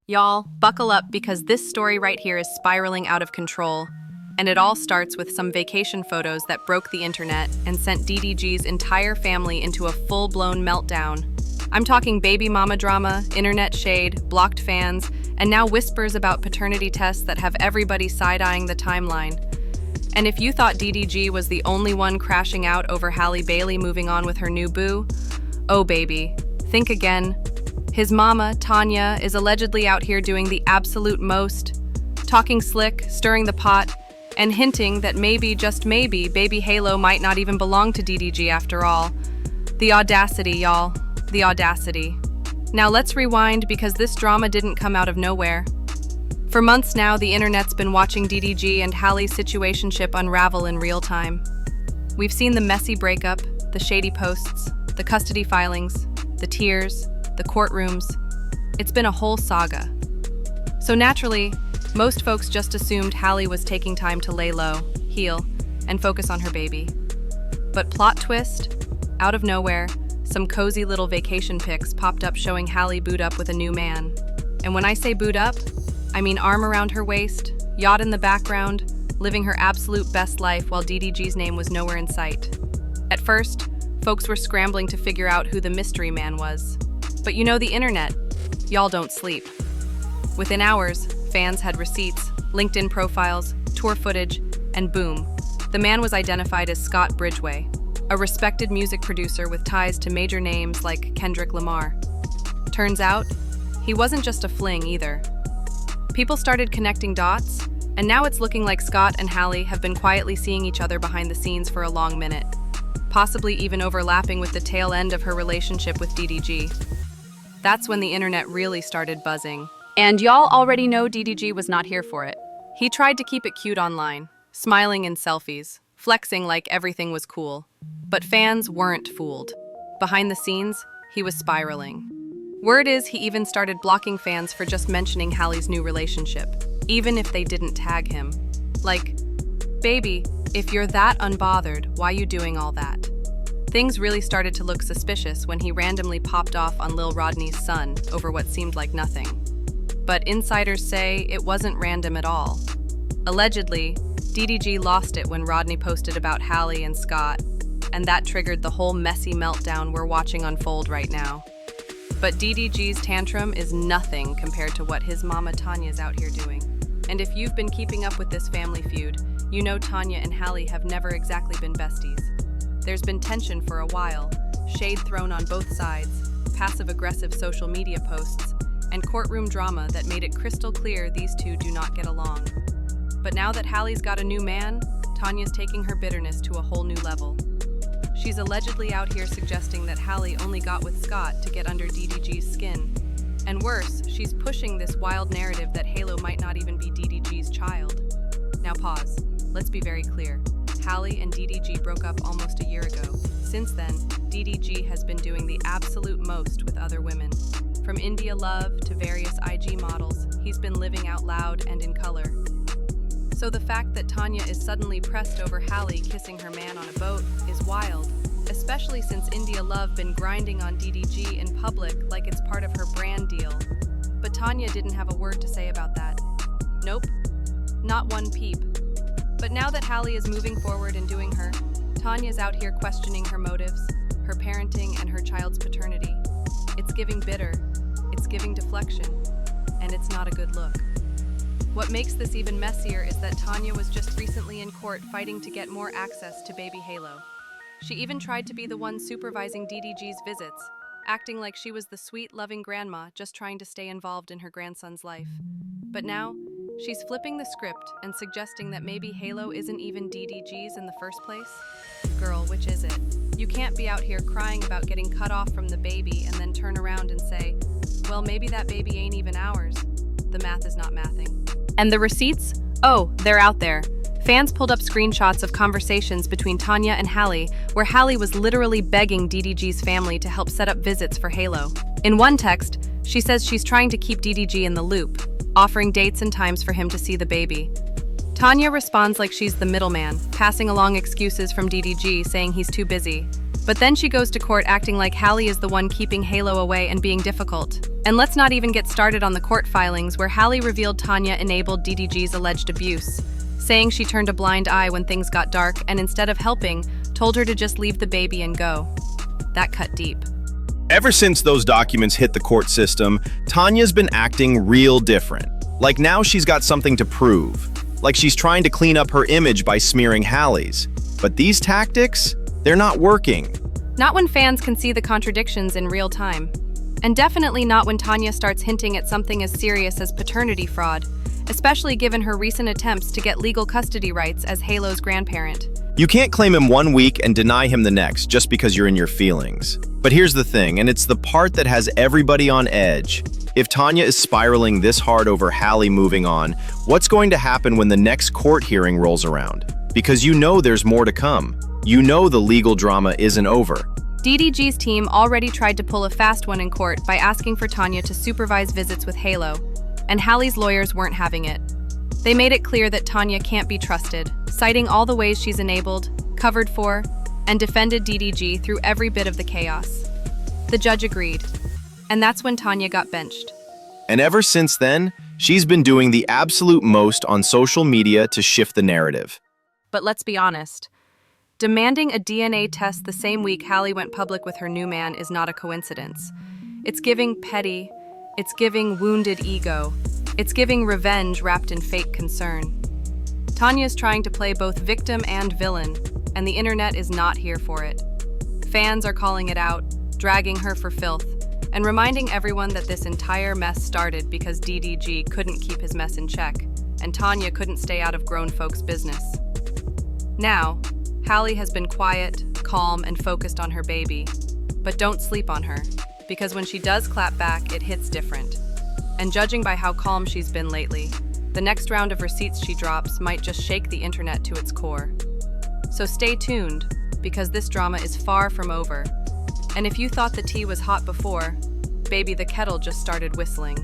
Y'all, buckle up because this story right here is spiraling out of control. And it all starts with some vacation photos that broke the internet and sent DDG's entire family into a full-blown meltdown. I'm talking baby mama drama, internet shade, blocked fans, and now whispers about paternity tests that have everybody side-eyeing the timeline. And if you thought DDG was the only one crashing out over Halle Bailey moving on with her new boo, oh baby, think again. His mama, Tanya, is allegedly out here doing the absolute most, talking slick, stirring the pot, and hinting that maybe, just maybe, baby Halo might not even belong to DDG after all. The audacity, y'all. The audacity. Now let's rewind because this drama didn't come out of nowhere. For months now, the internet's been watching DDG and Halle's situationship unravel in real time. We've seen the messy breakup, the shady posts, the custody filings, the tears, the courtrooms. It's been a whole saga. So naturally, most folks just assumed Halle was taking time to lay low, heal, and focus on her baby. But plot twist, out of nowhere, some cozy little vacation pics popped up showing Halle booed up with a new man. And when I say booed up, I mean arm around her waist, yacht in the background, living her absolute best life while DDG's name was nowhere in sight. At first, folks were scrambling to figure out who the mystery man was. But you know the internet, y'all don't sleep. Within hours, fans had receipts, LinkedIn profiles, tour footage, and boom, the man was identified as Scott Bridgeway, a respected music producer with ties to major names like Kendrick Lamar. Turns out, he wasn't just a fling either. People started connecting dots, and now it's looking like Scott and Halle have been quietly seeing each other behind the scenes for a long minute, possibly even overlapping with the tail end of her relationship with DDG. That's when the internet really started buzzing. And y'all already know DDG was not here for it. He tried to keep it cute online, smiling in selfies, flexing like everything was cool. But fans weren't fooled. Behind the scenes, he was spiraling. Word is he even started blocking fans for just mentioning Halle's new relationship, even if they didn't tag him. Like, baby, if you're that unbothered, why you doing all that? Things really started to look suspicious when he randomly popped off on Lil Rodney's son over what seemed like nothing. But insiders say it wasn't random at all. Allegedly, DDG lost it when Rodney posted about Halle and Scott, and that triggered the whole messy meltdown we're watching unfold right now. But DDG's tantrum is nothing compared to what his mama Tanya's out here doing. And if you've been keeping up with this family feud, you know Tanya and Halle have never exactly been besties. There's been tension for a while, shade thrown on both sides, passive-aggressive social media posts, and courtroom drama that made it crystal clear these two do not get along. But now that Halle's got a new man, Tanya's taking her bitterness to a whole new level. She's allegedly out here suggesting that Halle only got with Scott to get under DDG's skin. And worse, she's pushing this wild narrative that Halo might not even be DDG's child. Now pause. Let's be very clear. Halle and DDG broke up almost a year ago. Since then, DDG has been doing the absolute most with other women. From India Love to various IG models, he's been living out loud and in color. So the fact that Tanya is suddenly pressed over Halle kissing her man on a boat is wild, especially since India Love been grinding on DDG in public like it's part of her brand deal. But Tanya didn't have a word to say about that. Nope, not one peep. But now that Halle is moving forward and doing her, Tanya's out here questioning her motives, her parenting, and her child's paternity. It's giving bitter, it's giving deflection, and it's not a good look. What makes this even messier is that Tanya was just recently in court fighting to get more access to baby Halo. She even tried to be the one supervising DDG's visits, acting like she was the sweet, loving grandma just trying to stay involved in her grandson's life. But now, she's flipping the script and suggesting that maybe Halo isn't even DDG's in the first place. Girl, which is it? You can't be out here crying about getting cut off from the baby and then turn around and say, well, maybe that baby ain't even ours. The math is not mathing. And the receipts? Oh, they're out there. Fans pulled up screenshots of conversations between Tanya and Halle, where Halle was literally begging DDG's family to help set up visits for Halo. In one text, she says she's trying to keep DDG in the loop, offering dates and times for him to see the baby. Tanya responds like she's the middleman, passing along excuses from DDG saying he's too busy. But then she goes to court acting like Halle is the one keeping Halo away and being difficult. And let's not even get started on the court filings where Halle revealed Tanya enabled DDG's alleged abuse, saying she turned a blind eye when things got dark and instead of helping, told her to just leave the baby and go. That cut deep. Ever since those documents hit the court system, Tanya's been acting real different. Like now she's got something to prove. Like she's trying to clean up her image by smearing Halle's. But these tactics, they're not working. Not when fans can see the contradictions in real time. And definitely not when Tanya starts hinting at something as serious as paternity fraud, especially given her recent attempts to get legal custody rights as Halo's grandparent. You can't claim him one week and deny him the next just because you're in your feelings. But here's the thing, and it's the part that has everybody on edge. If Tanya is spiraling this hard over Halle moving on, what's going to happen when the next court hearing rolls around? Because you know there's more to come. You know the legal drama isn't over. DDG's team already tried to pull a fast one in court by asking for Tanya to supervise visits with Halo, and Halle's lawyers weren't having it. They made it clear that Tanya can't be trusted, citing all the ways she's enabled, covered for, and defended DDG through every bit of the chaos. The judge agreed, and that's when Tanya got benched. And ever since then, she's been doing the absolute most on social media to shift the narrative. But let's be honest. Demanding a DNA test the same week Halle went public with her new man is not a coincidence. It's giving petty, it's giving wounded ego, it's giving revenge wrapped in fake concern. Tanya's trying to play both victim and villain, and the internet is not here for it. Fans are calling it out, dragging her for filth, and reminding everyone that this entire mess started because DDG couldn't keep his mess in check, and Tanya couldn't stay out of grown folks' business. Now, Halle has been quiet, calm, and focused on her baby. But don't sleep on her, because when she does clap back, it hits different. And judging by how calm she's been lately, the next round of receipts she drops might just shake the internet to its core. So stay tuned, because this drama is far from over. And if you thought the tea was hot before, baby, the kettle just started whistling.